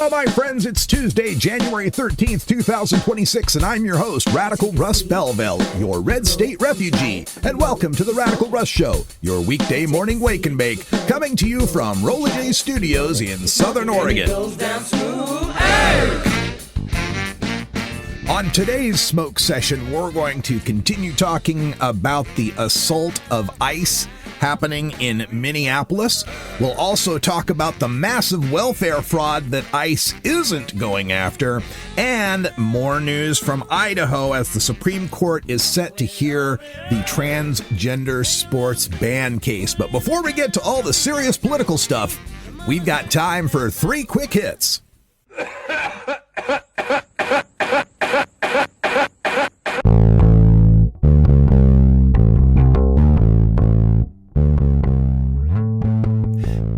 Hello, my friends. It's Tuesday, January 13th, 2026, and I'm your host, Radical Russ Belville, your Red State refugee. And welcome to the Radical Russ Show, your weekday morning wake and bake, coming to you from Rolla J Studios in Southern Oregon. On today's smoke session, we're going to continue talking about the assault of ICE happening in Minneapolis. We'll also talk about the massive welfare fraud that ICE isn't going after, and more news from Idaho as the Supreme Court is set to hear the transgender sports ban case. But before we get to all the serious political stuff, we've got time for 3 quick hits.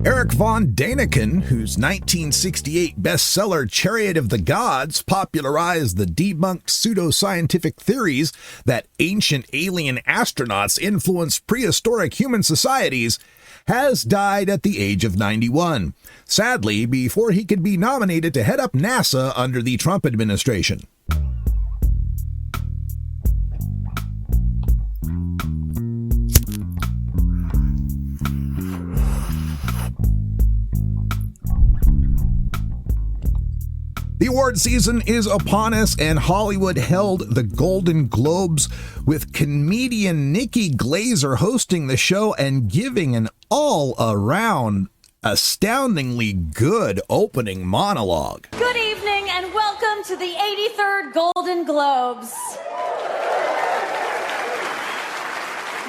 Eric von Däniken, whose 1968 bestseller Chariot of the Gods popularized the debunked pseudoscientific theories that ancient alien astronauts influenced prehistoric human societies, has died at the age of 91. Sadly, before he could be nominated to head up NASA under the Trump administration. The award season is upon us, and Hollywood held the Golden Globes with comedian Nikki Glaser hosting the show and giving an all-around, astoundingly good opening monologue. Good evening and welcome to the 83rd Golden Globes.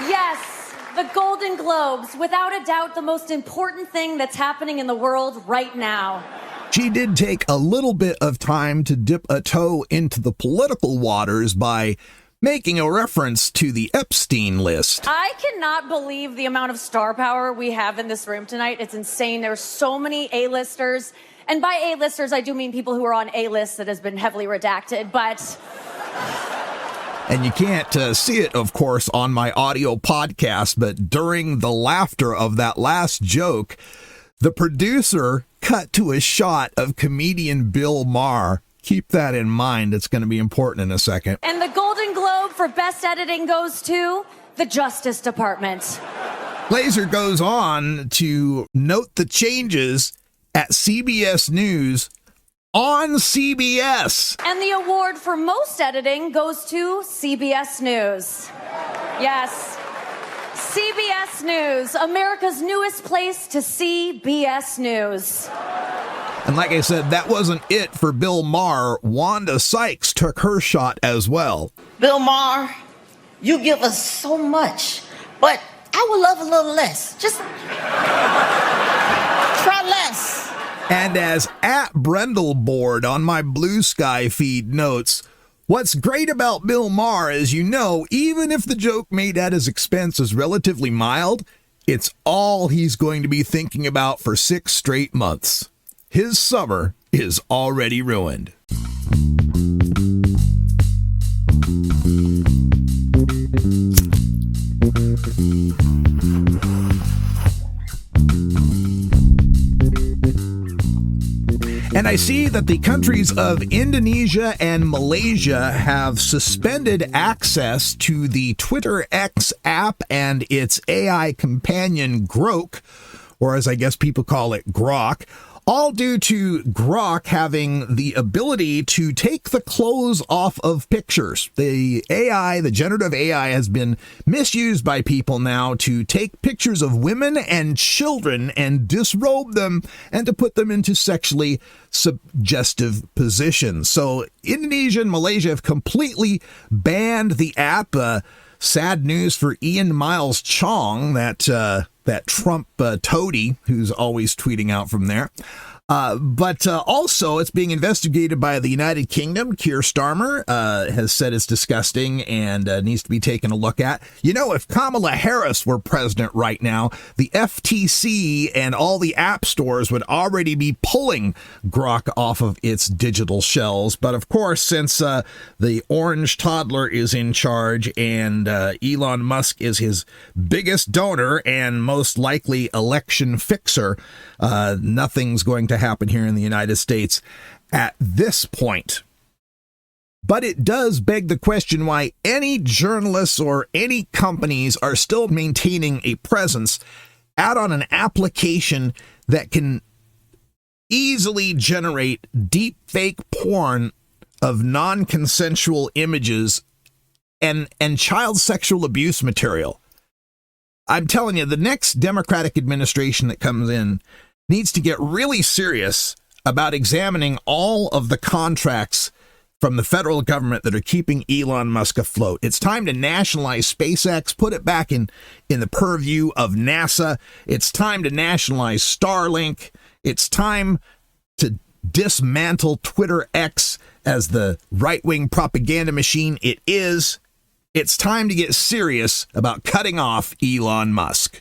Yes, the Golden Globes, without a doubt the most important thing that's happening in the world right now. She did take a little bit of time to dip a toe into the political waters by making a reference to the Epstein list. I cannot believe the amount of star power we have in this room tonight. It's insane. There are so many A-listers. And by A-listers, I do mean people who are on A-list that has been heavily redacted, but... And you can't see it, of course, on my audio podcast, but during the laughter of that last joke, the producer cut to a shot of comedian Bill Maher. Keep that in mind. It's going to be important in a second. And the Golden Globe for Best Editing goes to the Justice Department. Glaser goes on to note the changes at CBS News on CBS. And the award for most editing goes to CBS News. Yes. CBS News, America's newest place to see BS News. And like I said, that wasn't it for Bill Maher. Wanda Sykes took her shot as well. Bill Maher, you give us so much, but I would love a little less. Just try less. And as @Brendleboard on my Blue Sky feed notes, what's great about Bill Maher is, you know, even if the joke made at his expense is relatively mild, it's all he's going to be thinking about for 6 straight months. His summer is already ruined. And I see that the countries of Indonesia and Malaysia have suspended access to the Twitter X app and its AI companion Grok, or as I guess people call it, Grok, all due to Grok having the ability to take the clothes off of pictures. The AI, the generative AI, has been misused by people now to take pictures of women and children and disrobe them and to put them into sexually suggestive positions. So Indonesia and Malaysia have completely banned the app. Sad news for Ian Miles Chong, that Trump toady who's always tweeting out from there. But also, it's being investigated by the United Kingdom. Keir Starmer has said it's disgusting and needs to be taken a look at. You know, if Kamala Harris were president right now, the FTC and all the app stores would already be pulling Grok off of its digital shelves. But of course, since the orange toddler is in charge and Elon Musk is his biggest donor and most likely election fixer, nothing's going to to happen here in the United States at this point. But it does beg the question why any journalists or any companies are still maintaining a presence out on an application that can easily generate deep fake porn of non-consensual images and child sexual abuse material. I'm telling you, the next Democratic administration that comes in needs to get really serious about examining all of the contracts from the federal government that are keeping Elon Musk afloat. It's time to nationalize SpaceX, put it back in the purview of NASA. It's time to nationalize Starlink. It's time to dismantle Twitter X as the right-wing propaganda machine it is. It's time to get serious about cutting off Elon Musk.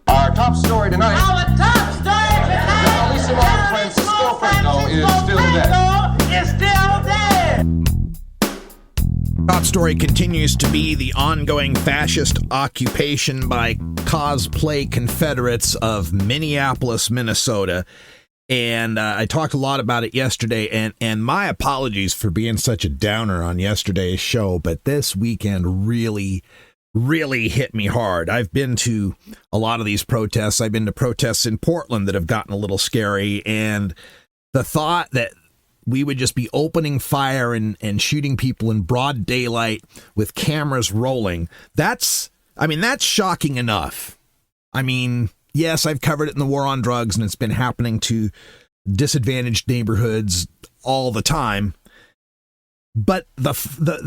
Our top story tonight. Our top story tonight. Alicia Francisco Franco is still dead. Is still dead. Top story continues to be the ongoing fascist occupation by cosplay Confederates of Minneapolis, Minnesota. And I talked a lot about it yesterday, and my apologies for being such a downer on yesterday's show, but this weekend really hit me hard. I've been to a lot of these protests. I've been to protests in Portland that have gotten a little scary, and the thought that we would just be opening fire and shooting people in broad daylight with cameras rolling, that's shocking enough. I mean, yes, I've covered it in the war on drugs, and it's been happening to disadvantaged neighborhoods all the time. But the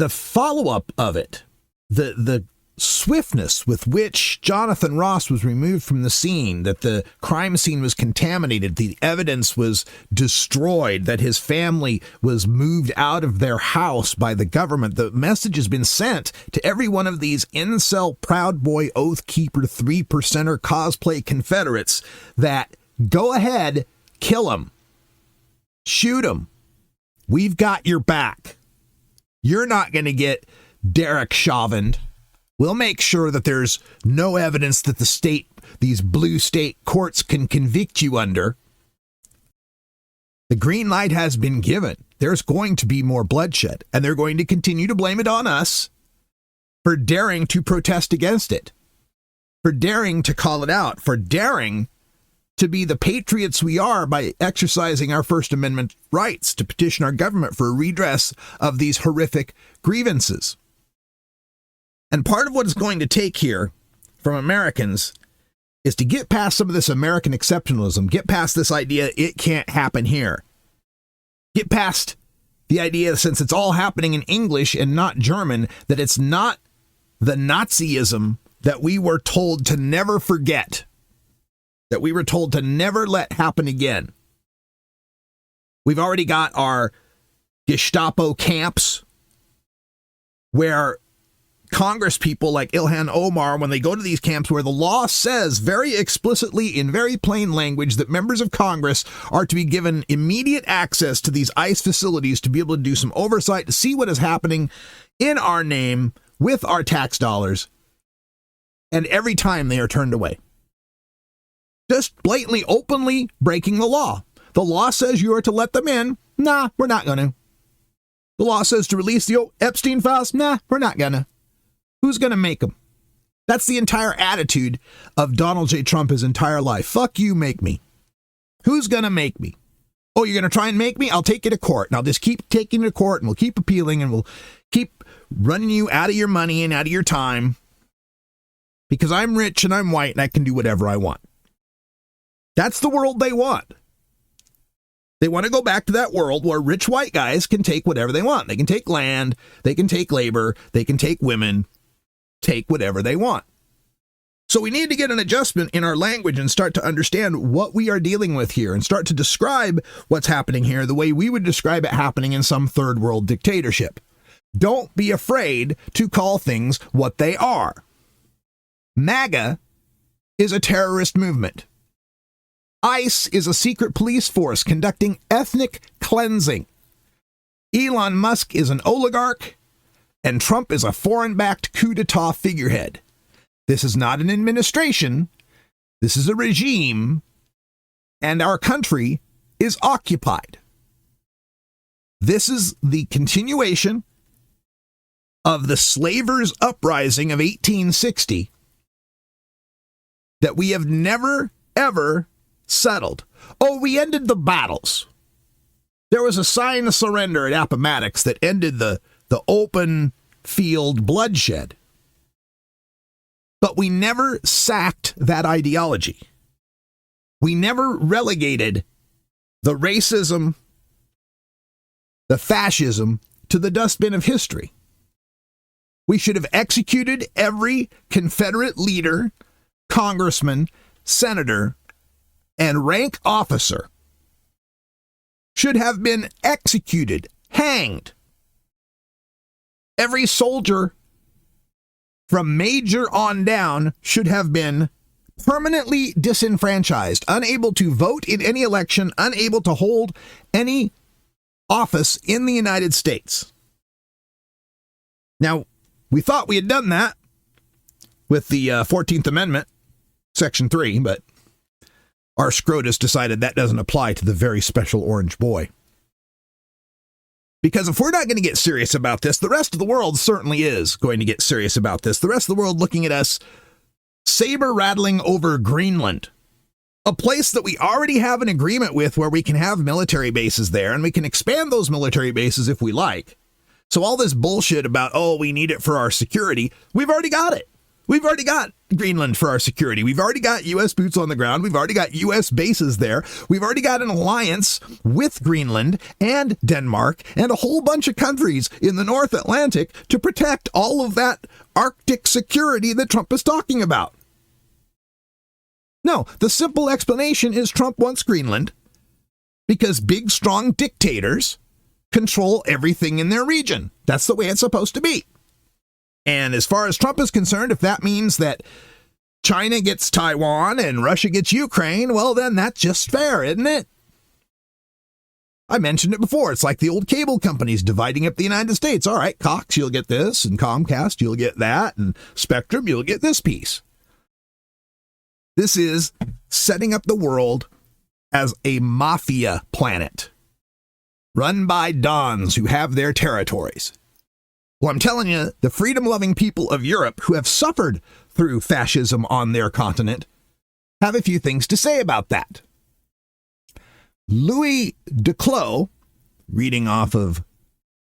follow-up of it, the swiftness with which Jonathan Ross was removed from the scene, that the crime scene was contaminated, the evidence was destroyed, that his family was moved out of their house by the government. The message has been sent to every one of these incel, Proud Boy, Oath Keeper, 3%er cosplay Confederates that go ahead, kill him, shoot him. We've got your back. You're not going to get Derek Chauvin. We'll make sure that there's no evidence that these blue state courts can convict you under. The green light has been given. There's going to be more bloodshed, and they're going to continue to blame it on us for daring to protest against it, for daring to call it out, for daring to be the patriots we are by exercising our First Amendment rights to petition our government for a redress of these horrific grievances. And part of what it's going to take here from Americans is to get past some of this American exceptionalism, get past this idea it can't happen here. Get past the idea, since it's all happening in English and not German, that it's not the Nazism that we were told to never forget, that we were told to never let happen again. We've already got our Gestapo camps where Congress people like Ilhan Omar, when they go to these camps where the law says very explicitly in very plain language that members of Congress are to be given immediate access to these ICE facilities to be able to do some oversight, to see what is happening in our name with our tax dollars. And every time they are turned away. Just blatantly, openly breaking the law. The law says you are to let them in. Nah, we're not going to. The law says to release the Epstein files. Nah, we're not going to. Who's going to make them? That's the entire attitude of Donald J. Trump his entire life. Fuck you, make me. Who's going to make me? Oh, you're going to try and make me? I'll take you to court. And I'll just keep taking you to court, and we'll keep appealing, and we'll keep running you out of your money and out of your time because I'm rich and I'm white and I can do whatever I want. That's the world they want. They want to go back to that world where rich white guys can take whatever they want. They can take land, they can take labor, they can take women, take whatever they want. So we need to get an adjustment in our language and start to understand what we are dealing with here and start to describe what's happening here the way we would describe it happening in some third world dictatorship. Don't be afraid to call things what they are. MAGA is a terrorist movement. ICE is a secret police force conducting ethnic cleansing. Elon Musk is an oligarch, and Trump is a foreign-backed coup d'etat figurehead. This is not an administration. This is a regime and our country is occupied. This is the continuation of the slavers' uprising of 1860 that we have never, ever settled. Oh, we ended the battles. There was a sign of surrender at Appomattox that ended the open field bloodshed. But we never sacked that ideology. We never relegated the racism, the fascism, to the dustbin of history. We should have executed every Confederate leader, congressman, senator, and rank officer. Should have been executed, hanged. Every soldier from major on down should have been permanently disenfranchised, unable to vote in any election, unable to hold any office in the United States. Now, we thought we had done that with the 14th Amendment, Section 3, but our SCROTUS decided that doesn't apply to the very special orange boy. Because if we're not going to get serious about this, the rest of the world certainly is going to get serious about this. The rest of the world looking at us saber-rattling over Greenland, a place that we already have an agreement with where we can have military bases there, and we can expand those military bases if we like. So all this bullshit about, oh, we need it for our security, we've already got it. We've already got Greenland for our security. We've already got U.S. boots on the ground. We've already got U.S. bases there. We've already got an alliance with Greenland and Denmark and a whole bunch of countries in the North Atlantic to protect all of that Arctic security that Trump is talking about. No, the simple explanation is Trump wants Greenland because big, strong dictators control everything in their region. That's the way it's supposed to be. And as far as Trump is concerned, if that means that China gets Taiwan and Russia gets Ukraine, well, then that's just fair, isn't it? I mentioned it before. It's like the old cable companies dividing up the United States. All right, Cox, you'll get this, and Comcast, you'll get that, and Spectrum, you'll get this piece. This is setting up the world as a mafia planet, run by dons who have their territories. Well, I'm telling you, the freedom-loving people of Europe who have suffered through fascism on their continent have a few things to say about that. Louis Duclos, reading off of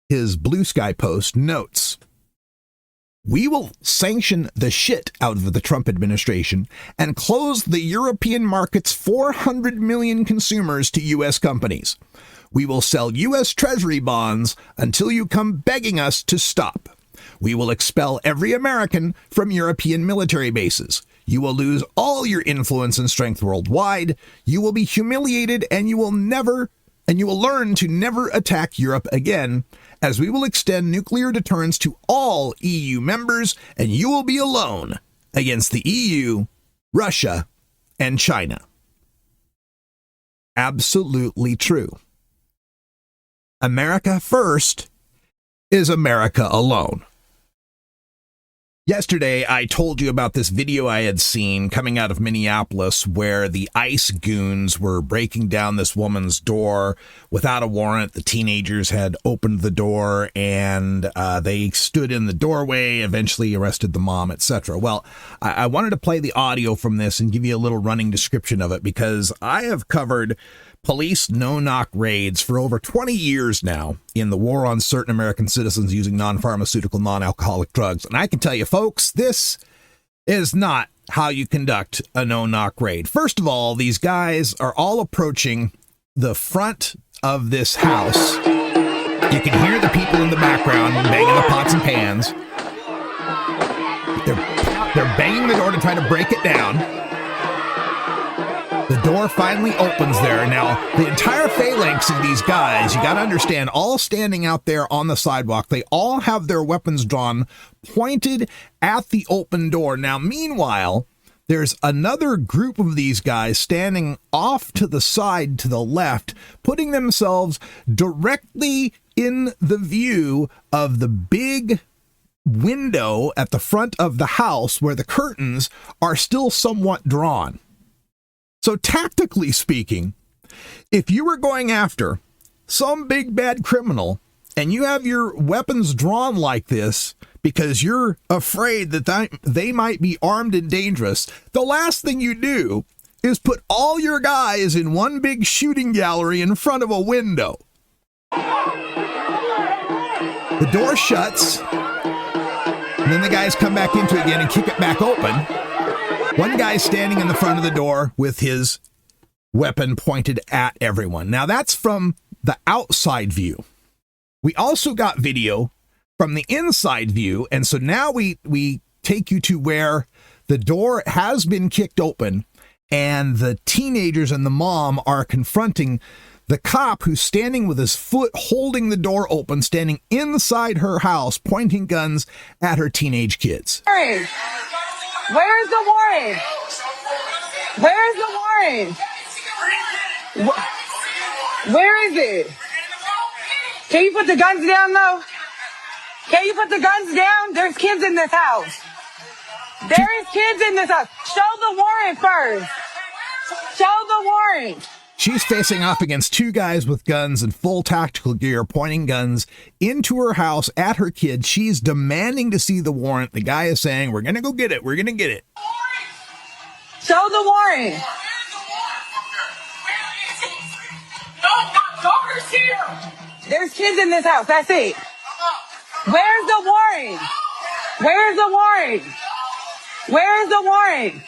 his Blue Sky post, notes, "We will sanction the shit out of the Trump administration and close the European market's 400 million consumers to U.S. companies. We will sell U.S. Treasury bonds until you come begging us to stop. We will expel every American from European military bases. You will lose all your influence and strength worldwide. You will be humiliated, and you will learn to never attack Europe again, as we will extend nuclear deterrence to all EU members, and you will be alone against the EU, Russia, and China." Absolutely true. America first is America alone. Yesterday, I told you about this video I had seen coming out of Minneapolis where the ICE goons were breaking down this woman's door without a warrant. The teenagers had opened the door and they stood in the doorway, eventually arrested the mom, etc. Well, I wanted to play the audio from this and give you a little running description of it because I have covered police no-knock raids for over 20 years now in the war on certain American citizens using non-pharmaceutical, non-alcoholic drugs. And I can tell you, folks, this is not how you conduct a no-knock raid. First of all, these guys are all approaching the front of this house. You can hear the people in the background banging the pots and pans. They're banging the door to try to break it down. The door finally opens there. Now, the entire phalanx of these guys, you got to understand, all standing out there on the sidewalk, they all have their weapons drawn, pointed at the open door. Now, meanwhile, there's another group of these guys standing off to the side to the left, putting themselves directly in the view of the big window at the front of the house where the curtains are still somewhat drawn. So tactically speaking, if you were going after some big bad criminal and you have your weapons drawn like this because you're afraid that they might be armed and dangerous, the last thing you do is put all your guys in one big shooting gallery in front of a window. The door shuts, and then the guys come back into it again and kick it back open. One guy's standing in the front of the door with his weapon pointed at everyone. Now that's from the outside view. We also got video from the inside view, and so now we take you to where the door has been kicked open and the teenagers and the mom are confronting the cop who's standing with his foot holding the door open, standing inside her house, pointing guns at her teenage kids. Where's the warrant? Where's the warrant? Where is it? Can you put the guns down, though? Can you put the guns down? There's kids in this house. There is kids in this house. Show the warrant first. Show the warrant. She's facing off against two guys with guns and full tactical gear, pointing guns into her house at her kid. She's demanding to see the warrant. The guy is saying, we're going to go get it. We're going to get it. Show the warrant. No, my daughter's here. There's kids in this house. That's it. Where's the warrant? Where's the warrant? Where's the warrant?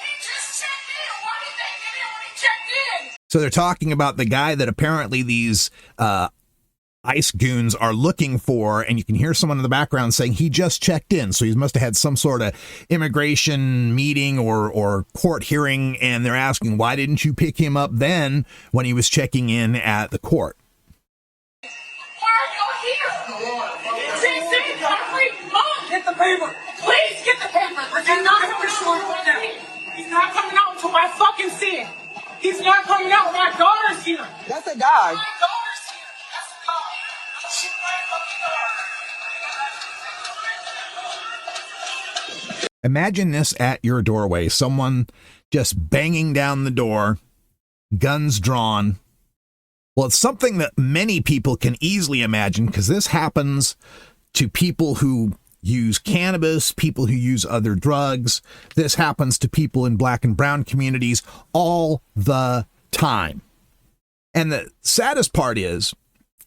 So they're talking about the guy that apparently these ICE goons are looking for, and you can hear someone in the background saying he just checked in. So he must have had some sort of immigration meeting or court hearing, and they're asking, why didn't you pick him up then when he was checking in at the court? Why are you here? CC, hurry, Mom, get the paper. Please get the paper. He's not coming out. He's not coming out until I fucking see it. He's not coming out. My daughter's here. That's a dog. My daughter's here. That's a dog. She's my fucking daughter. Imagine this at your doorway. Someone just banging down the door, guns drawn. Well, it's something that many people can easily imagine because this happens to people who use cannabis, people who use other drugs. This happens to people in black and brown communities all the time. And the saddest part is,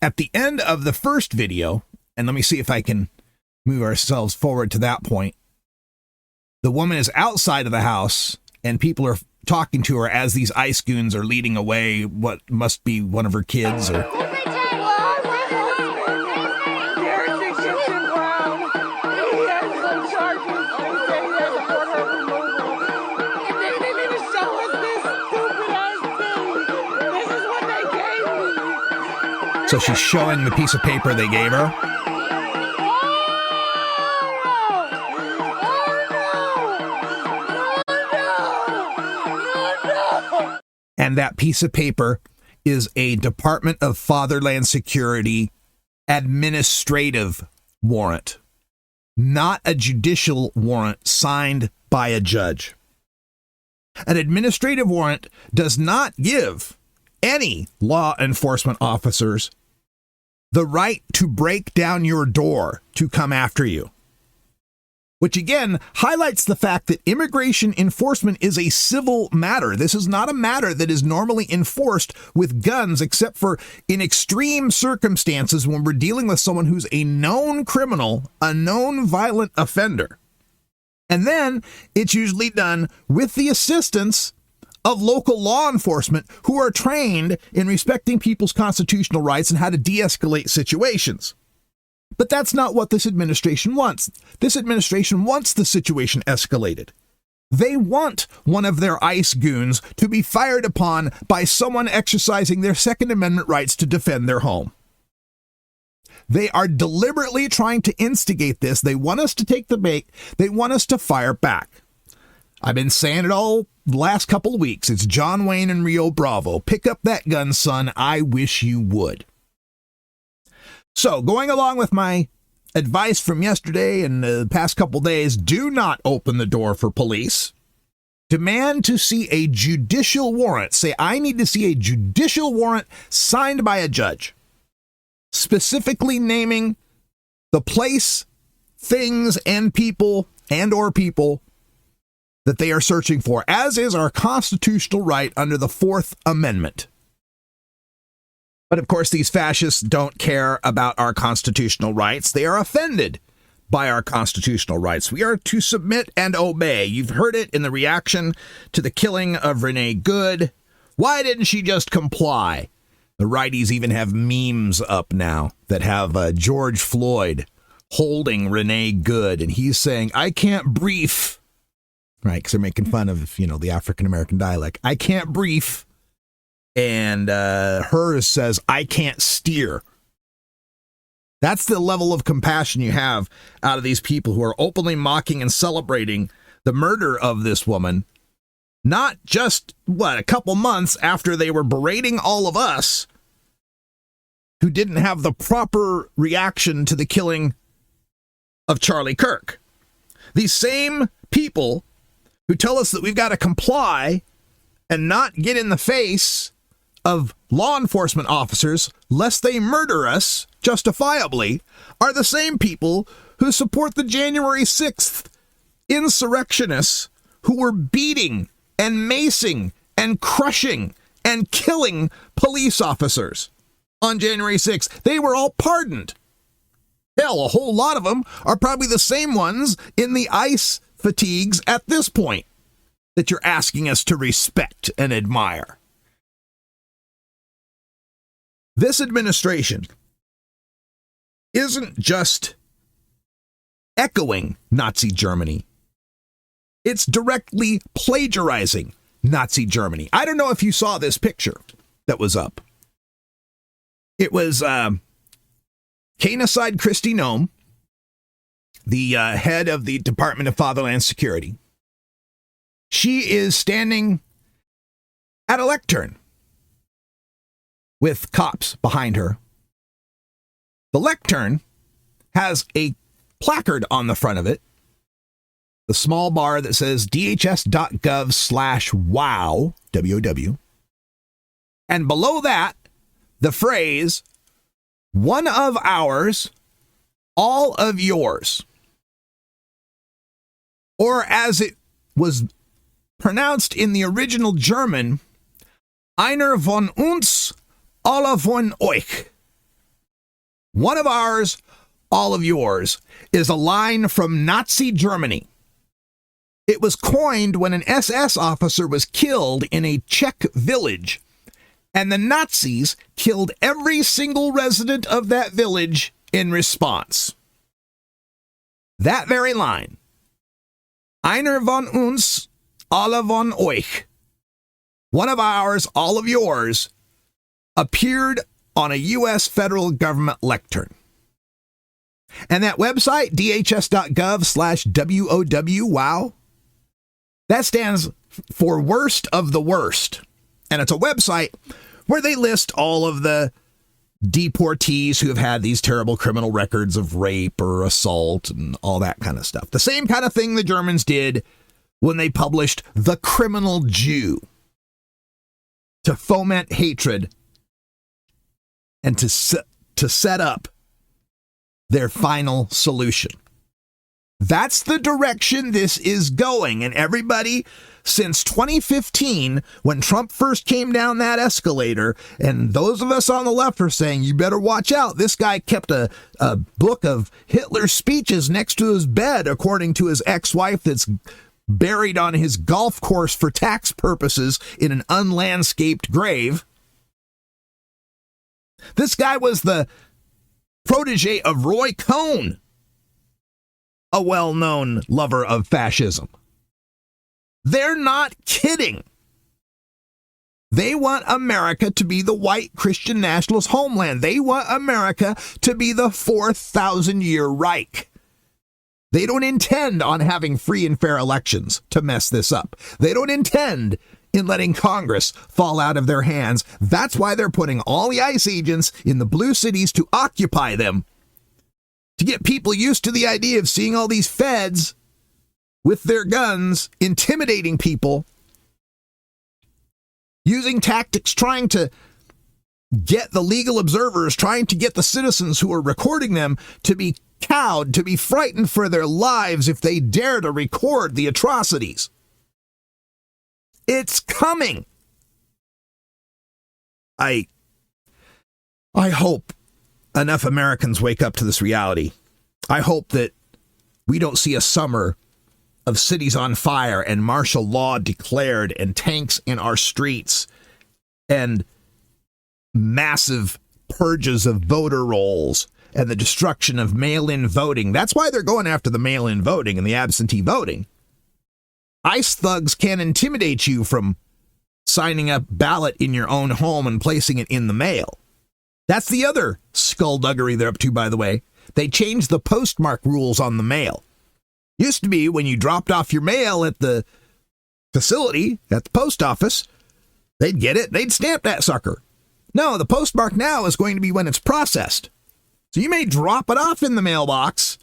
at the end of the first video, and let me see if I can move ourselves forward to that point, the woman is outside of the house and people are talking to her as these ICE goons are leading away what must be one of her kids or... So she's showing the piece of paper they gave her. And that piece of paper is a Department of Fatherland Security administrative warrant, not a judicial warrant signed by a judge. An administrative warrant does not give any law enforcement officers the right to break down your door to come after you. Which again highlights the fact that immigration enforcement is a civil matter. This is not a matter that is normally enforced with guns, except for in extreme circumstances when we're dealing with someone who's a known criminal, a known violent offender. And then it's usually done with the assistance of local law enforcement who are trained in respecting people's constitutional rights and how to de-escalate situations. But that's not what this administration wants. This administration wants the situation escalated. They want one of their ICE goons to be fired upon by someone exercising their Second Amendment rights to defend their home. They are deliberately trying to instigate this. They want us to take the bait. They want us to fire back. I've been saying it all the last couple of weeks. It's John Wayne and Rio Bravo. Pick up that gun, son. I wish you would. So, going along with my advice from yesterday and the past couple days, do not open the door for police. demand to see a judicial warrant. Say, I need to see a judicial warrant signed by a judge, specifically naming the place, things, and people or people that they are searching for, as is our constitutional right under the Fourth Amendment. But of course, these fascists don't care about our constitutional rights. They are offended by our constitutional rights. We are to submit and obey. You've heard it in the reaction to the killing of Renee Good. Why didn't she just comply? The righties even have memes up now that have George Floyd holding Renee Good, and he's saying, I can't brief. Right, because they're making fun of, the African-American dialect. I can't brief. And hers says, I can't steer. That's the level of compassion you have out of these people who are openly mocking and celebrating the murder of this woman. Not just, a couple months after they were berating all of us who didn't have the proper reaction to the killing of Charlie Kirk. These same people who tell us that we've got to comply and not get in the face of law enforcement officers lest they murder us justifiably are the same people who support the January 6th insurrectionists who were beating and macing and crushing and killing police officers on January 6th. They were all pardoned. Hell, a whole lot of them are probably the same ones in the ICE fatigues at this point that you're asking us to respect and admire. This administration isn't just echoing Nazi Germany. It's directly plagiarizing Nazi Germany. I don't know if you saw this picture that was up. It was Canacide Christy Nome, the head of the Department of Fatherland Security. She is standing at a lectern with cops behind her. The lectern has a placard on the front of it, the small bar that says dhs.gov/wow, W-O-W. And below that, the phrase, one of ours, all of yours. Or as it was pronounced in the original German, Einer von uns, alle von euch. One of ours, all of yours, is a line from Nazi Germany. It was coined when an SS officer was killed in a Czech village, and the Nazis killed every single resident of that village in response. That very line, Einer von uns, alle von euch, one of ours, all of yours, appeared on a U.S. federal government lectern. And that website, dhs.gov/WOW, wow, that stands for worst of the worst. And it's a website where they list all of the deportees who have had these terrible criminal records of rape or assault and all that kind of stuff. The same kind of thing the Germans did when they published The Criminal Jew, to foment hatred and to set up their final solution. That's the direction this is going. And everybody since 2015, when Trump first came down that escalator, and those of us on the left are saying, you better watch out. This guy kept a book of Hitler's speeches next to his bed, according to his ex-wife that's buried on his golf course for tax purposes in an unlandscaped grave. This guy was the protege of Roy Cohn, a well-known lover of fascism. They're not kidding. They want America to be the white Christian nationalist homeland. They want America to be the 4,000-year Reich. They don't intend on having free and fair elections to mess this up. They don't intend in letting Congress fall out of their hands. That's why they're putting all the ICE agents in the blue cities to occupy them, to get people used to the idea of seeing all these feds with their guns, intimidating people, using tactics, trying to get the legal observers, trying to get the citizens who are recording them to be cowed, to be frightened for their lives if they dare to record the atrocities. It's coming. I hope enough Americans wake up to this reality. I hope that we don't see a summer of cities on fire and martial law declared and tanks in our streets and massive purges of voter rolls and the destruction of mail-in voting. That's why they're going after the mail-in voting and the absentee voting. ICE thugs can't intimidate you from signing a ballot in your own home and placing it in the mail. That's the other skullduggery they're up to, by the way. They changed the postmark rules on the mail. Used to be when you dropped off your mail at the facility, at the post office, they'd get it, they'd stamp that sucker. No, the postmark now is going to be when it's processed. So you may drop it off in the mailbox,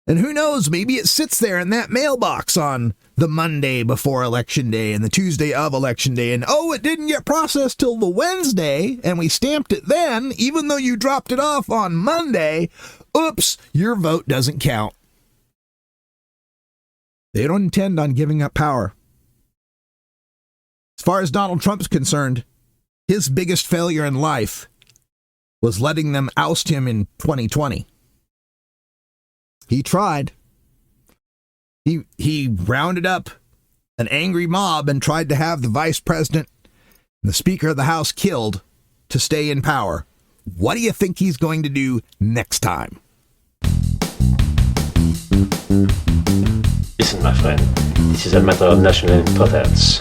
and who knows, maybe it sits there in that mailbox on the Monday before Election Day and the Tuesday of Election Day, and oh, it didn't get processed till the Wednesday, and we stamped it then, even though you dropped it off on Monday. Oops, your vote doesn't count. They don't intend on giving up power. As far as Donald Trump's concerned, his biggest failure in life was letting them oust him in 2020. He tried. He rounded up an angry mob and tried to have the vice president and the Speaker of the House killed to stay in power. What do you think he's going to do next time? Listen, my friend, this is a matter of national importance.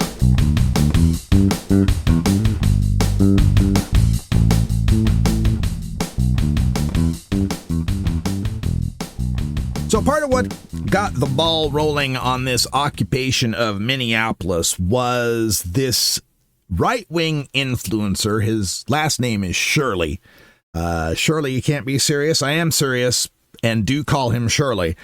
So part of what got the ball rolling on this occupation of Minneapolis was this right-wing influencer. His last name is Shirley. Shirley, you can't be serious. I am serious, and do call him Shirley.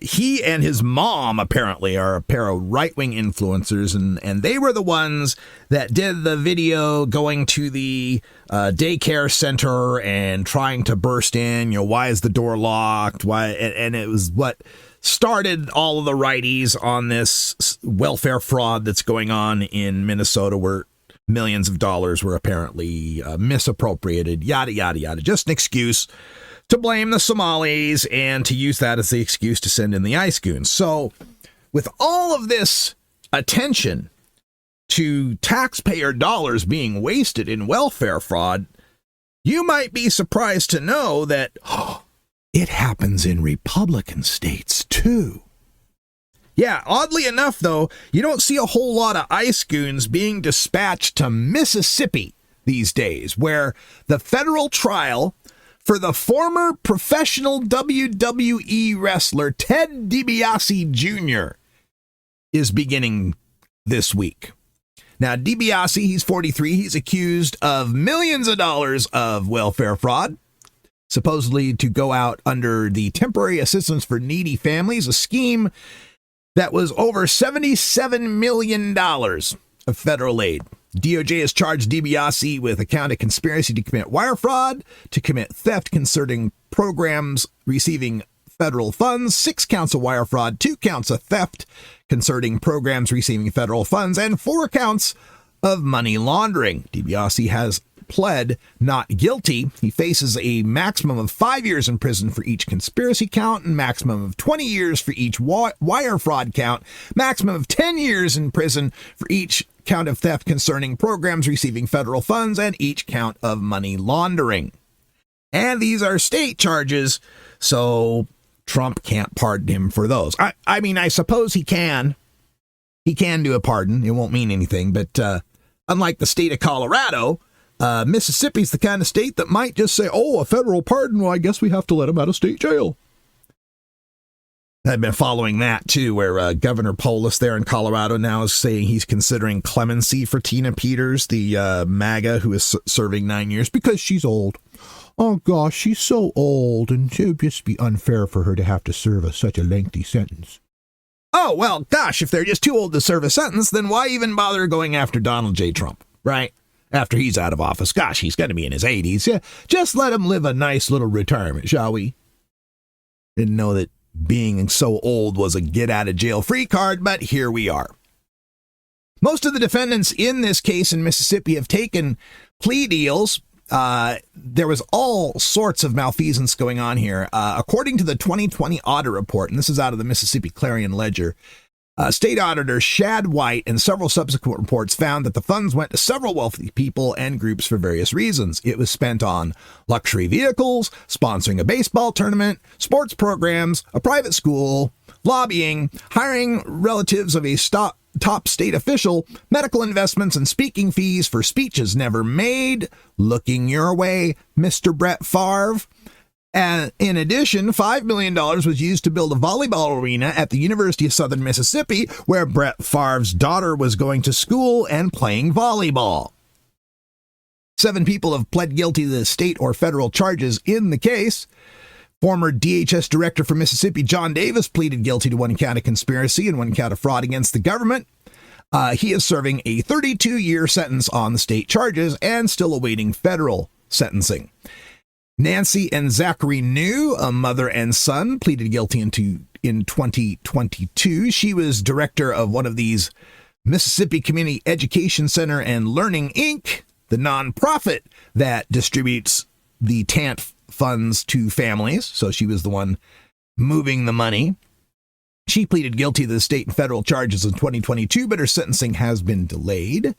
He and his mom apparently are a pair of right-wing influencers, and they were the ones that did the video going to the daycare center and trying to burst in. You know, why is the door locked? Why? And it was what started all of the righties on this welfare fraud that's going on in Minnesota, where millions of dollars were apparently misappropriated. Yada yada yada. Just an excuse to blame the Somalis and to use that as the excuse to send in the ice goons. So with all of this attention to taxpayer dollars being wasted in welfare fraud, you might be surprised to know that it happens in Republican states too. Yeah, oddly enough, though, you don't see a whole lot of ice goons being dispatched to Mississippi these days, where the federal trial for the former professional WWE wrestler Ted DiBiase Jr. is beginning this week. Now, DiBiase, he's 43. He's accused of millions of dollars of welfare fraud, supposedly to go out under the Temporary Assistance for Needy Families, a scheme that was over $77 million of federal aid. DOJ has charged DiBiase with a count of conspiracy to commit wire fraud, to commit theft concerning programs receiving federal funds, 6 counts of wire fraud, 2 counts of theft concerning programs receiving federal funds, and 4 counts of money laundering. DiBiase has pled not guilty. He faces a maximum of 5 years in prison for each conspiracy count, and maximum of 20 years for each wire fraud count, maximum of 10 years in prison for each count of theft concerning programs receiving federal funds, and each count of money laundering. And these are state charges, so Trump can't pardon him for those. I mean, I suppose he can. He can do a pardon. It won't mean anything, but unlike the state of Colorado, Mississippi's the kind of state that might just say, oh, a federal pardon, well, I guess we have to let him out of state jail. I've been following that, too, where Governor Polis there in Colorado now is saying he's considering clemency for Tina Peters, the MAGA who is serving 9 years because she's old. Oh, gosh, she's so old, and it would just be unfair for her to have to serve such a lengthy sentence. oh, well, gosh, if they're just too old to serve a sentence, then why even bother going after Donald J. Trump, right? After he's out of office. Gosh, he's going to be in his 80s. Yeah, just let him live a nice little retirement, shall we? Didn't know that being so old was a get-out-of-jail-free card, but here we are. Most of the defendants in this case in Mississippi have taken plea deals. There was all sorts of malfeasance going on here. According to the 2020 audit report, and this is out of the Mississippi Clarion Ledger, State Auditor Shad White and several subsequent reports found that the funds went to several wealthy people and groups for various reasons. It was spent on luxury vehicles, sponsoring a baseball tournament, sports programs, a private school, lobbying, hiring relatives of a top state official, medical investments, and speaking fees for speeches never made. Looking your way, Mr. Brett Favre. And in addition, $5 million was used to build a volleyball arena at the University of Southern Mississippi, where Brett Favre's daughter was going to school and playing volleyball. 7 people have pled guilty to the state or federal charges in the case. Former DHS Director for Mississippi, John Davis, pleaded guilty to 1 count of conspiracy and 1 count of fraud against the government. He is serving a 32-year sentence on the state charges and still awaiting federal sentencing. Nancy and Zachary New, a mother and son, pleaded guilty in 2022. She was director of one of these Mississippi Community Education Center and Learning, Inc., the nonprofit that distributes the TANT funds to families. So she was the one moving the money. She pleaded guilty to the state and federal charges in 2022, but her sentencing has been delayed.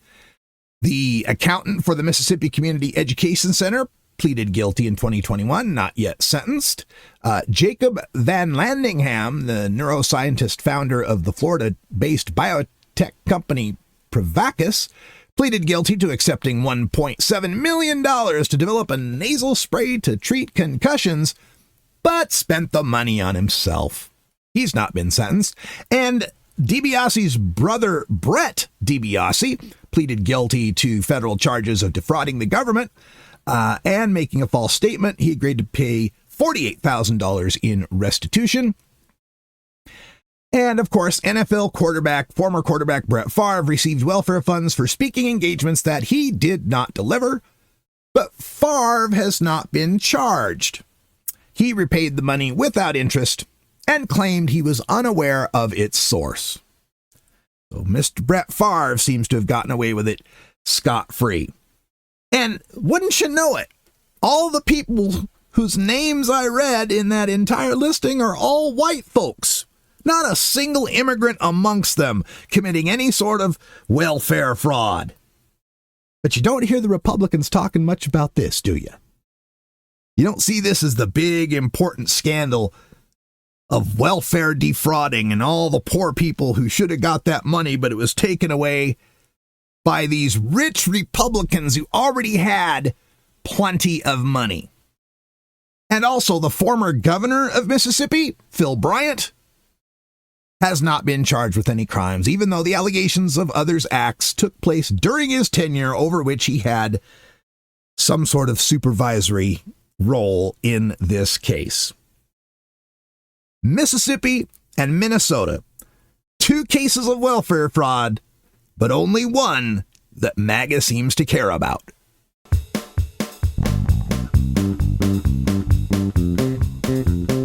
The accountant for the Mississippi Community Education Center pleaded guilty in 2021, not yet sentenced. Jacob Van Landingham, the neuroscientist founder of the Florida-based biotech company Prevacus, pleaded guilty to accepting $1.7 million to develop a nasal spray to treat concussions, but spent the money on himself. He's not been sentenced. And diBiase's brother, Brett diBiase, pleaded guilty to federal charges of defrauding the government and making a false statement. He agreed to pay $48,000 in restitution. And, of course, NFL former quarterback Brett Favre received welfare funds for speaking engagements that he did not deliver, but Favre has not been charged. He repaid the money without interest and claimed he was unaware of its source. So Mr. Brett Favre seems to have gotten away with it scot-free. And wouldn't you know it, all the people whose names I read in that entire listing are all white folks. Not a single immigrant amongst them committing any sort of welfare fraud. But you don't hear the Republicans talking much about this, do you? You don't see this as the big, important scandal of welfare defrauding and all the poor people who should have got that money, but it was taken away by these rich Republicans who already had plenty of money. And also the former governor of Mississippi, Phil Bryant, has not been charged with any crimes, even though the allegations of others' acts took place during his tenure, over which he had some sort of supervisory role in this case. Mississippi and Minnesota, 2 cases of welfare fraud, but only one that MAGA seems to care about.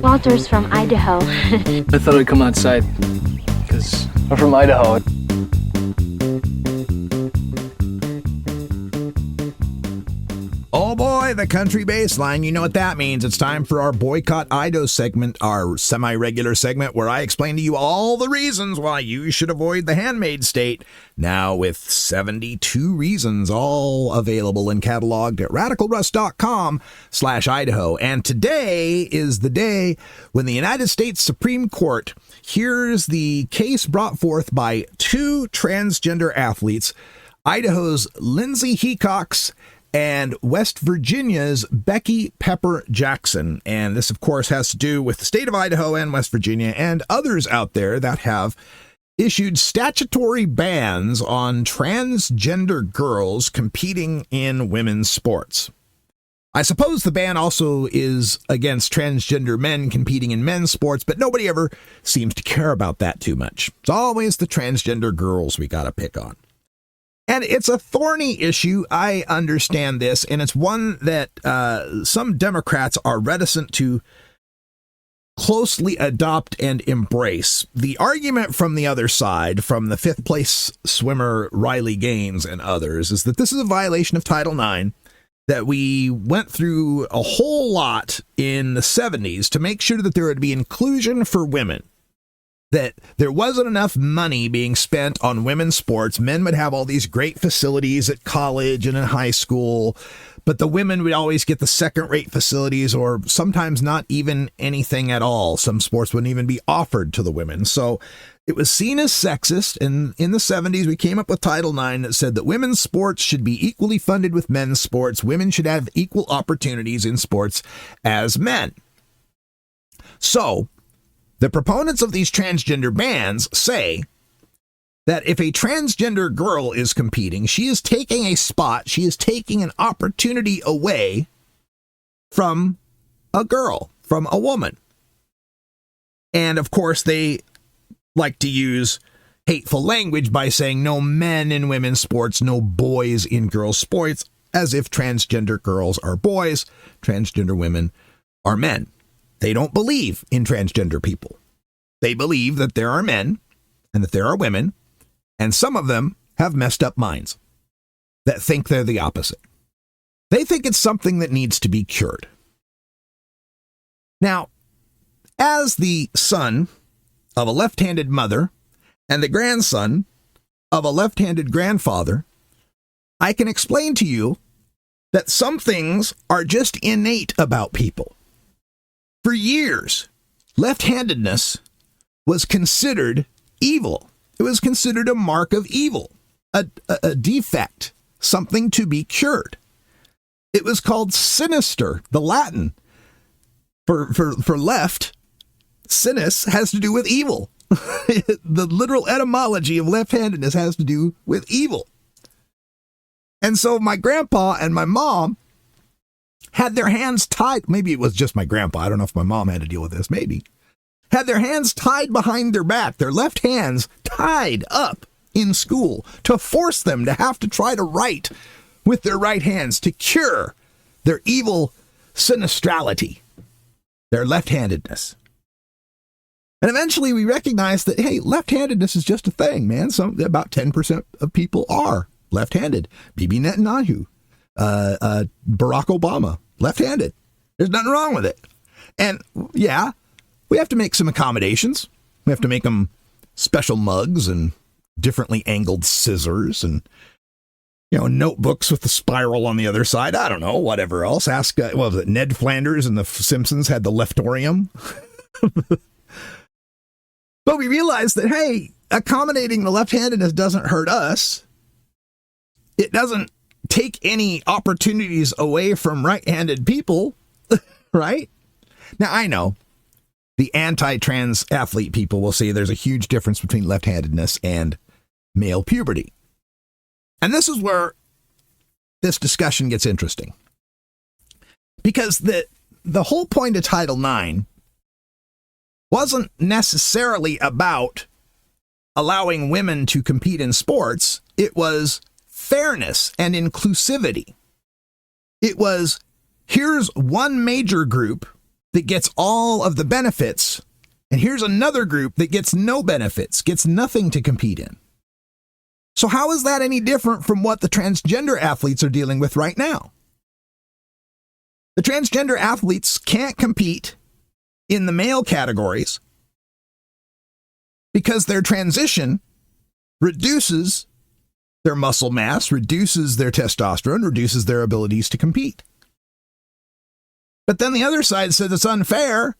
Walter's from Idaho. I thought I'd come outside, because I'm from Idaho. Oh boy, the country baseline. You know what that means. It's time for our Boycott Idaho segment, our semi-regular segment where I explain to you all the reasons why you should avoid the handmaid state. Now with 72 reasons, all available and cataloged at radicalruss.com/Idaho. And today is the day when the United States Supreme Court hears the case brought forth by 2 transgender athletes, Idaho's Lindsay Hecox and West Virginia's Becky Pepper Jackson. And this, of course, has to do with the state of Idaho and West Virginia and others out there that have issued statutory bans on transgender girls competing in women's sports. I suppose the ban also is against transgender men competing in men's sports, but nobody ever seems to care about that too much. It's always the transgender girls we got to pick on. And it's a thorny issue. I understand this, and it's one that some Democrats are reticent to closely adopt and embrace. The argument from the other side, from the fifth place swimmer Riley Gaines and others, is that this is a violation of Title IX that we went through a whole lot in the 70s to make sure that there would be inclusion for women, that there wasn't enough money being spent on women's sports. Men would have all these great facilities at college and in high school, but the women would always get the second-rate facilities, or sometimes not even anything at all. Some sports wouldn't even be offered to the women. So it was seen as sexist, and in the 70s, we came up with Title IX that said that women's sports should be equally funded with men's sports. Women should have equal opportunities in sports as men. So the proponents of these transgender bans say that if a transgender girl is competing, she is taking a spot, she is taking an opportunity away from a girl, from a woman. And of course, they like to use hateful language by saying no men in women's sports, no boys in girls' sports, as if transgender girls are boys, transgender women are men. They don't believe in transgender people. They believe that there are men and that there are women, and some of them have messed up minds that think they're the opposite. They think it's something that needs to be cured. Now, as the son of a left-handed mother and the grandson of a left-handed grandfather, I can explain to you that some things are just innate about people. For years, left-handedness was considered evil. It was considered a mark of evil, a defect, something to be cured. It was called sinister, the Latin for left. Sinus has to do with evil. The literal etymology of left-handedness has to do with evil. And so my grandpa and my mom had their hands tied. Maybe it was just my grandpa. I don't know if my mom had to deal with this. Maybe. Had their hands tied behind their back, their left hands tied up in school to force them to have to try to write with their right hands to cure their evil sinistrality, their left-handedness. And eventually we recognized that, hey, left-handedness is just a thing, man. About 10% of people are left-handed. Bibi Netanyahu, Barack Obama, left-handed. There's nothing wrong with it. And yeah, we have to make some accommodations. We have to make them special mugs and differently angled scissors and, notebooks with the spiral on the other side. I don't know, whatever else. Ask, what was it, Ned Flanders and the Simpsons had the leftorium. But we realized that, hey, accommodating the left-handedness doesn't hurt us. It doesn't take any opportunities away from right-handed people, right? Now, I know the anti-trans athlete people will say there's a huge difference between left-handedness and male puberty. And this is where this discussion gets interesting. Because the whole point of Title IX wasn't necessarily about allowing women to compete in sports. It was fairness and inclusivity. It was, here's one major group that gets all of the benefits, and here's another group that gets no benefits, gets nothing to compete in. So how is that any different from what the transgender athletes are dealing with right now? The transgender athletes can't compete in the male categories because their transition reduces their muscle mass, reduces their testosterone, reduces their abilities to compete. But then the other side says it's unfair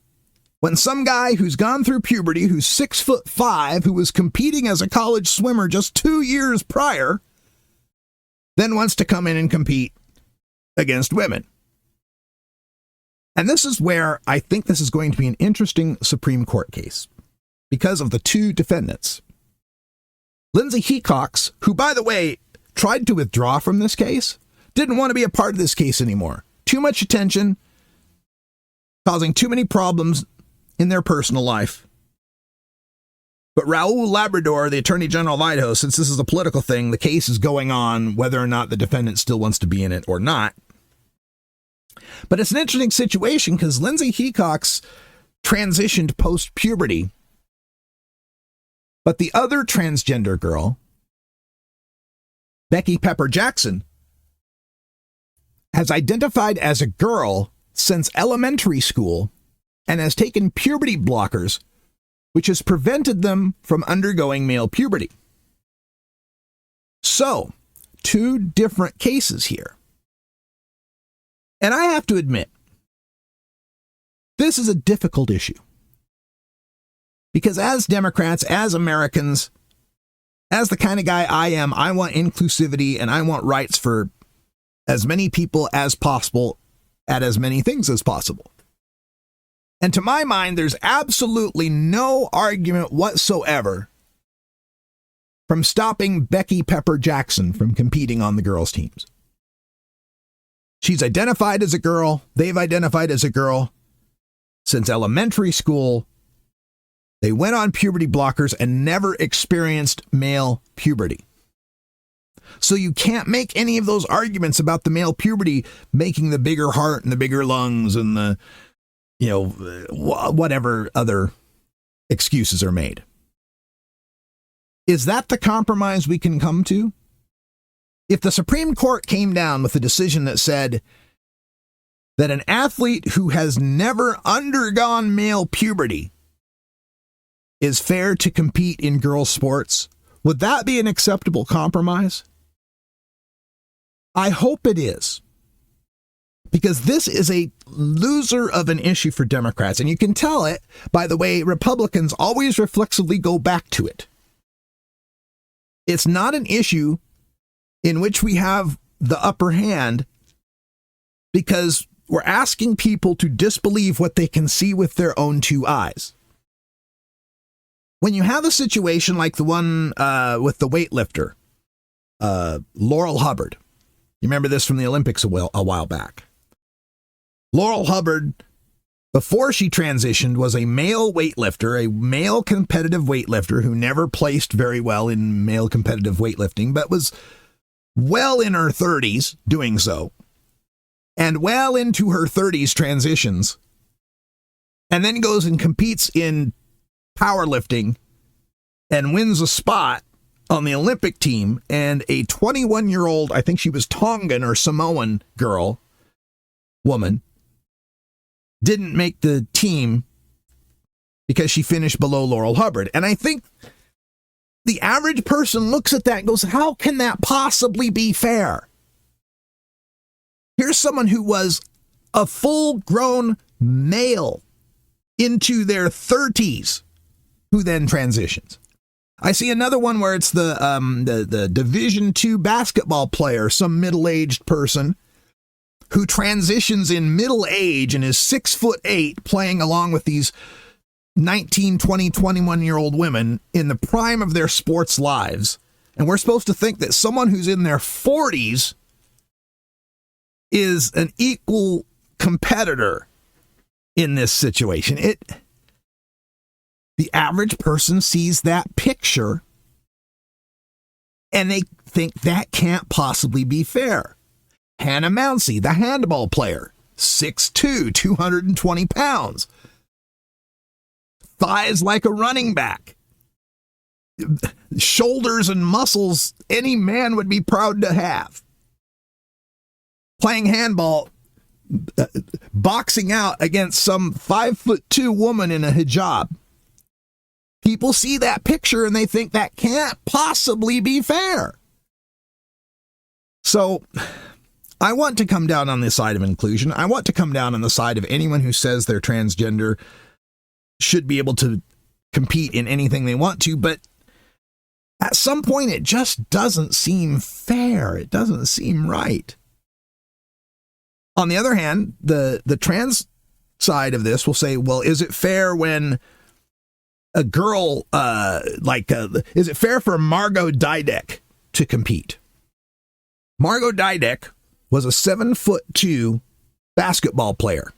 when some guy who's gone through puberty, who's 6'5", who was competing as a college swimmer just 2 years prior, then wants to come in and compete against women. And this is where I think this is going to be an interesting Supreme Court case because of the two defendants. Lindsay Hecox, who, by the way, tried to withdraw from this case, didn't want to be a part of this case anymore. too much attention, causing too many problems in their personal life. But Raul Labrador, the Attorney General of Idaho, since this is a political thing, the case is going on whether or not the defendant still wants to be in it or not. But it's an interesting situation because Lindsay Hecox transitioned post-puberty. But the other transgender girl, Becky Pepper Jackson, has identified as a girl since elementary school and has taken puberty blockers, which has prevented them from undergoing male puberty. So, two different cases here. And I have to admit, this is a difficult issue. Because as Democrats, as Americans, as the kind of guy I am, I want inclusivity and I want rights for as many people as possible at as many things as possible. And to my mind, there's absolutely no argument whatsoever from stopping Becky Pepper Jackson from competing on the girls' teams. She's identified as a girl. They've identified as a girl since elementary school. They went on puberty blockers and never experienced male puberty. So you can't make any of those arguments about the male puberty making the bigger heart and the bigger lungs and the, whatever other excuses are made. Is that the compromise we can come to? If the Supreme Court came down with a decision that said that an athlete who has never undergone male puberty is fair to compete in girls' sports, would that be an acceptable compromise? I hope it is. Because this is a loser of an issue for Democrats. And you can tell it by the way Republicans always reflexively go back to it. It's not an issue in which we have the upper hand because we're asking people to disbelieve what they can see with their own two eyes. When you have a situation like the one with the weightlifter, Laurel Hubbard, you remember this from the Olympics a while back. Laurel Hubbard, before she transitioned, was a male weightlifter, a male competitive weightlifter who never placed very well in male competitive weightlifting, but was well in her 30s doing so, and well into her 30s transitions, and then goes and competes in powerlifting and wins a spot on the Olympic team, and a 21-year-old, I think she was Tongan or Samoan woman, didn't make the team because she finished below Laurel Hubbard. And I think the average person looks at that and goes, how can that possibly be fair? Here's someone who was a full-grown male into their 30s who then transitions. I see another one where it's the Division II basketball player, some middle-aged person who transitions in middle age and is 6'8", playing along with these 19, 20, 21-year-old women in the prime of their sports lives. And we're supposed to think that someone who's in their 40s is an equal competitor in this situation. The average person sees that picture and they think that can't possibly be fair. Hannah Mounsey, the handball player, 6'2", 220 pounds. Thighs like a running back. Shoulders and muscles any man would be proud to have. Playing handball, boxing out against some 5'2" woman in a hijab. People see that picture and they think that can't possibly be fair. So I want to come down on the side of inclusion. I want to come down on the side of anyone who says they're transgender should be able to compete in anything they want to, but at some point it just doesn't seem fair. It doesn't seem right. On the other hand, the trans side of this will say, well, is it fair when a girl, is it fair for Margot Dydek to compete? Margot Dydek was a 7'2" basketball player,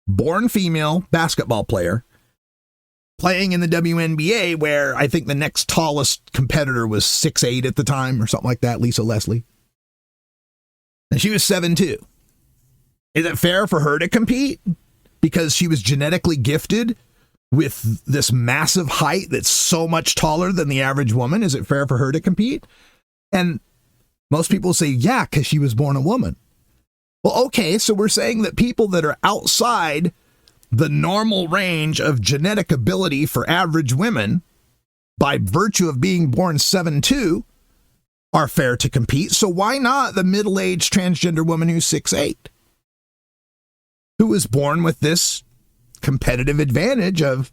born female basketball player, playing in the WNBA, where I think the next tallest competitor was 6'8" at the time or something like that, Lisa Leslie. And she was 7'2". Is it fair for her to compete because she was genetically gifted with this massive height that's so much taller than the average woman? Is it fair for her to compete? And most people say, yeah, because she was born a woman. Well, okay, so we're saying that people that are outside the normal range of genetic ability for average women, by virtue of being born 7'2", are fair to compete. So why not the middle-aged transgender woman who's 6'8", who was born with this competitive advantage of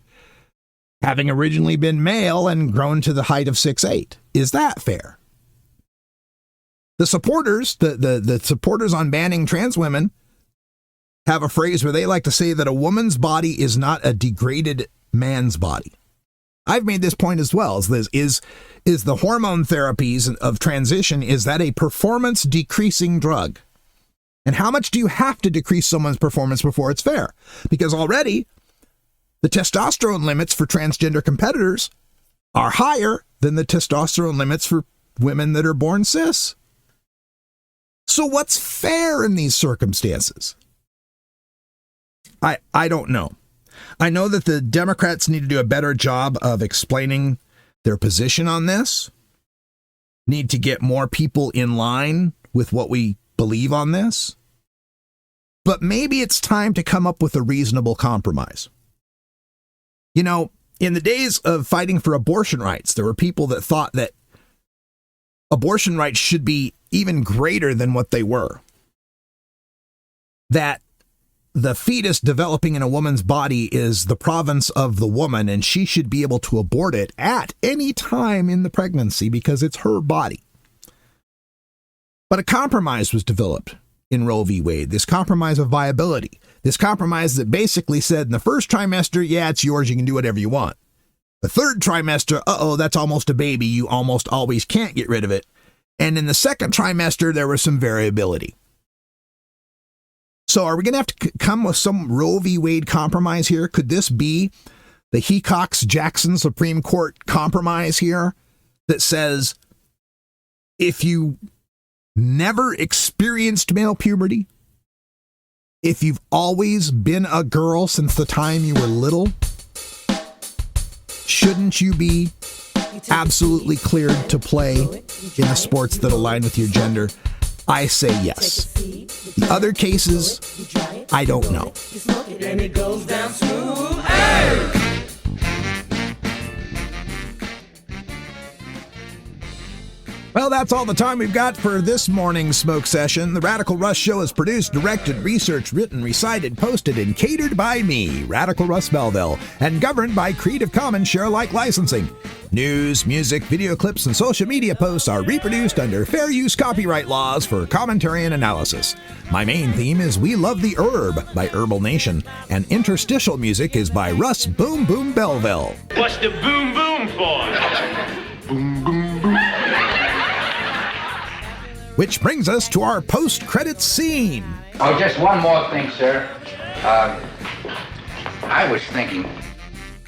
having originally been male and grown to the height of 6'8"? Is that fair? The supporters, the supporters on banning trans women, have a phrase where they like to say that a woman's body is not a degraded man's body. I've made this point as well. Is the hormone therapies of transition, is that a performance decreasing drug? And how much do you have to decrease someone's performance before it's fair? Because already the testosterone limits for transgender competitors are higher than the testosterone limits for women that are born cis. So what's fair in these circumstances? I don't know. I know that the Democrats need to do a better job of explaining their position on this, need to get more people in line with what we believe on this. But maybe it's time to come up with a reasonable compromise. You know, in the days of fighting for abortion rights, there were people that thought that abortion rights should be even greater than what they were. That the fetus developing in a woman's body is the province of the woman, and she should be able to abort it at any time in the pregnancy because it's her body. But a compromise was developed in Roe v. Wade, this compromise of viability, this compromise that basically said in the first trimester, yeah, it's yours, you can do whatever you want. The third trimester, that's almost a baby, you almost always can't get rid of it. And in the second trimester, there was some variability. So are we going to have to come with some Roe v. Wade compromise here? Could this be the Hecox-Jackson Supreme Court compromise here that says if you never experienced male puberty, if you've always been a girl since the time you were little, shouldn't you be absolutely cleared to play in the sports that align with your gender? I say yes. The other cases, I don't know. And it goes down smooth. Hey! Well, that's all the time we've got for this morning's smoke session. The Radical Russ Show is produced, directed, researched, written, recited, posted, and catered by me, Radical Russ Belville, and governed by Creative Commons share-alike licensing. News, music, video clips, and social media posts are reproduced under fair use copyright laws for commentary and analysis. My main theme is We Love the Herb by Herbal Nation, and interstitial music is by Russ Boom Boom Belville. What's the boom boom for? Boom, boom, boom. Which brings us to our post-credits scene. Oh, just one more thing, sir. I was thinking.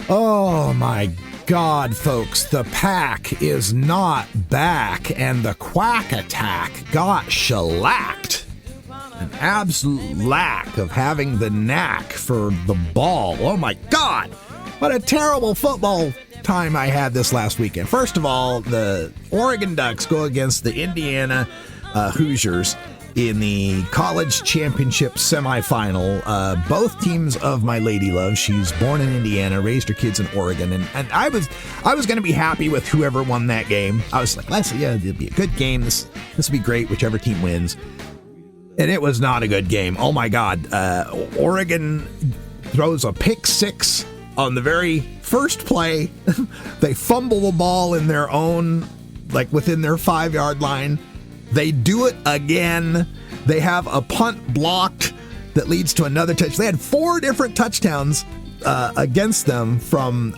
Oh my God, folks, the pack is not back, and the quack attack got shellacked. An absolute lack of having the knack for the ball. Oh my God, what a terrible football time I had this last weekend. First of all, the Oregon Ducks go against the Indiana Hoosiers in the college championship semifinal. Both teams of my lady love. She's born in Indiana, raised her kids in Oregon, and I was going to be happy with whoever won that game. I was like, it'll be a good game. This will be great, whichever team wins. And it was not a good game. Oh my God. Oregon throws a pick six on the very first play. They fumble the ball in their own, like within their 5-yard line. They do it again. They have a punt blocked that leads to another touch. They had 4 different touchdowns against them from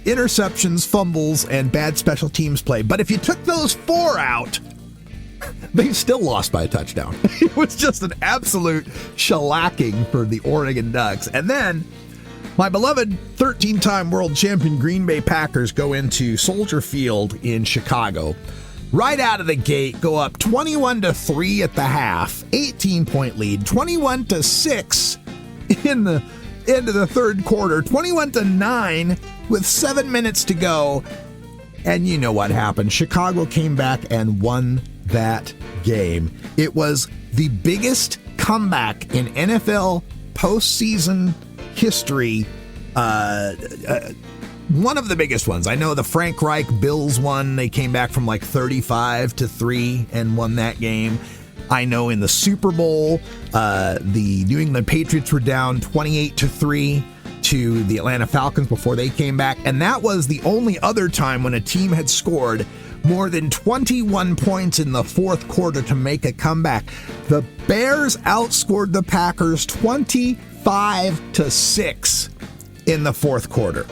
interceptions, fumbles, and bad special teams play. But if you took those 4 out, They still lost by a touchdown. It was just an absolute shellacking for the Oregon Ducks. And then my beloved 13-time world champion Green Bay Packers go into Soldier Field in Chicago. Right out of the gate, go up 21-3 at the half, 18-point lead, 21-6 in the end of the third quarter, 21-9 with 7 minutes to go. And you know what happened. Chicago came back and won that game. It was the biggest comeback in NFL postseason history. One of the biggest ones. I know the Frank Reich Bills won. They came back from like 35-3 and won that game. I know in the Super Bowl, the New England Patriots were down 28-3 to the Atlanta Falcons before they came back. And that was the only other time when a team had scored more than 21 points in the fourth quarter to make a comeback. The Bears outscored the Packers 25-6 in the fourth quarter.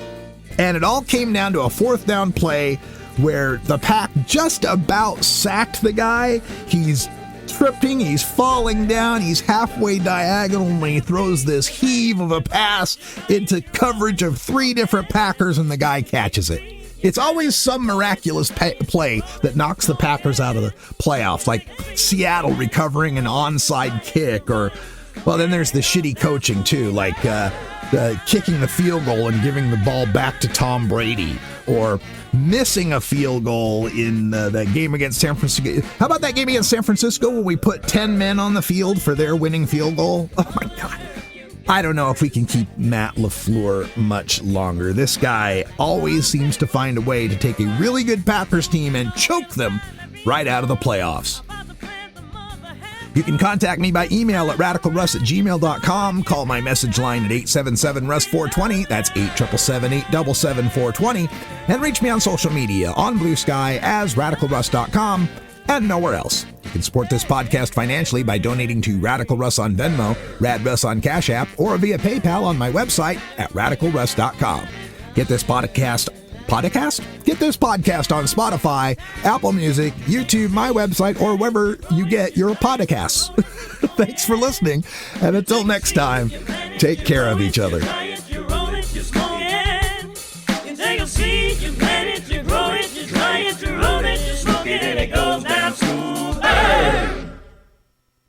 And it all came down to a fourth down play where the Pack just about sacked the guy. He's tripping, he's falling down, he's halfway diagonal, and he throws this heave of a pass into coverage of 3 different Packers, and the guy catches it. It's always some miraculous play that knocks the Packers out of the playoffs, like Seattle recovering an onside kick, or, well, then there's the shitty coaching too, like kicking the field goal and giving the ball back to Tom Brady, or missing a field goal in that game against San Francisco. How about that game against San Francisco when we put 10 men on the field for their winning field goal? Oh my God. I don't know if we can keep Matt LaFleur much longer. This guy always seems to find a way to take a really good Packers team and choke them right out of the playoffs. You can contact me by email at radicalruss@gmail.com. Call my message line at 877-RUSS-420. That's 877-877-420. And reach me on social media on Blue Sky as radicalruss.com and nowhere else. You can support this podcast financially by donating to Radical Russ on Venmo, Rad Russ on Cash App, or via PayPal on my website at radicalruss.com. Get this podcast on Spotify, Apple Music, YouTube, my website, or wherever you get your podcasts. Thanks for listening, and until next time, take care of each other. You take a seed, you plant it, you grow it, you dry it, you roll it, you smoke it, and it goes down smooth. Hey!